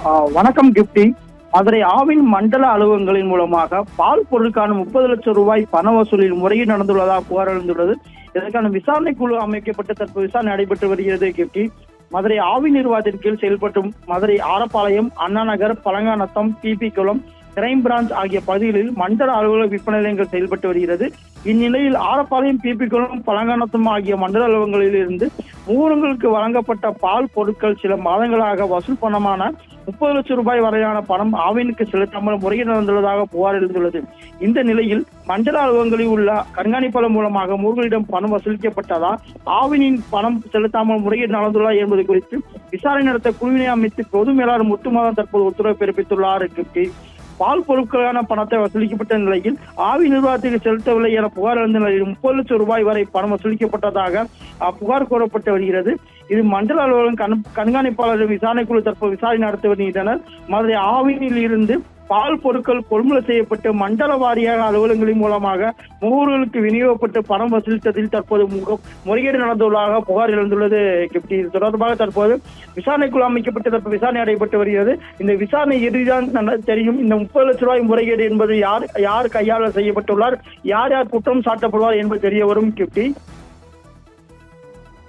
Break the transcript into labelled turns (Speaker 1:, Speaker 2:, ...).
Speaker 1: வணக்கம் கிப்டி. மதுரை ஆவின் மண்டல அலுவலகங்களின் மூலமாக பால் பொருளுக்கான 30 லட்சம் ரூபாய் பண வசூலில் முறையீடு நடந்துள்ளதாக புகார் எழுந்துள்ளது. இதற்கான விசாரணை குழு அமைக்கப்பட்டு தற்போது விசாரணை நடைபெற்று வருகிறது. கிப்டி, மதுரை ஆவின் நிர்வாகத்தின் கீழ் செயல்பட்டும் மதுரை ஆரப்பாளையம், அண்ணா நகர், பழங்காநத்தம், பிபி குளம், கிரைம் பிரான்ச் ஆகிய பகுதிகளில் மண்டல அலுவலக விற்பனை நிலையங்கள் செயல்பட்டு வருகிறது. இந்நிலையில் ஆரப்பாளையம், பிபி குளம், பழங்காநத்தம் ஆகிய மண்டல அலுவலகங்களில் இருந்து ஊரங்களுக்கு வழங்கப்பட்ட பால் பொருட்கள் சில மாதங்களாக வசூல் பணமான 30 லட்சம் ரூபாய் வரையான பணம் ஆவினுக்கு செலுத்தாமல் முறையீடு நடந்துள்ளதாக புகார் எழுந்துள்ளது. இந்த நிலையில் மண்டல அலுவலகங்களில் உள்ள கண்காணிப்பாளர் மூலமாக ஊர்களிடம் பணம் வசூலிக்கப்பட்டதா, ஆவினின் பணம் செலுத்தாமல் முறையீடு நடந்துள்ளதா என்பது குறித்து விசாரணை நடத்த குழுவினை அமைத்து பொது மேலாளர் முத்துமாதன் தற்போது உத்தரவு பிறப்பித்துள்ளார். பால் பொருட்களான பணத்தை வசூலிக்கப்பட்ட நிலையில் ஆவி நிர்வாகத்திற்கு செலுத்தவில்லை என புகார் எழுந்த நிலையில் 30 லட்சம் ரூபாய் வரை பணம் வசூலிக்கப்பட்டதாக புகார் கூறப்பட்டு வருகிறது. இது மண்டல அலுவலகம் கண்காணிப்பாளர் விசாரணை குழு தற்போது விசாரணை நடத்தி வருகின்றனர். மதுரை ஆவினில் இருந்து பால் பொருட்கள் கொள்முதல் செய்யப்பட்டு மண்டல வாரியாக அலுவலகங்களின் மூலமாக முகவர்களுக்கு விநியோகப்பட்டு பணம் வசூலித்ததில் தற்போது முறைகேடு நடந்துள்ளதாக புகார் எழுந்துள்ளது. இது தொடர்பாக தற்போது விசாரணை குழு அமைக்கப்பட்டு தற்போது விசாரணை நடைபெற்று வருகிறது. இந்த விசாரணை இறுதிதான் தெரியும். இந்த 30 லட்சம் ரூபாய் முறைகேடு என்பது யார் கையாள செய்யப்பட்டுள்ளார், யார் குற்றம் சாட்டப்படுவார் என்பது தெரிய வரும்.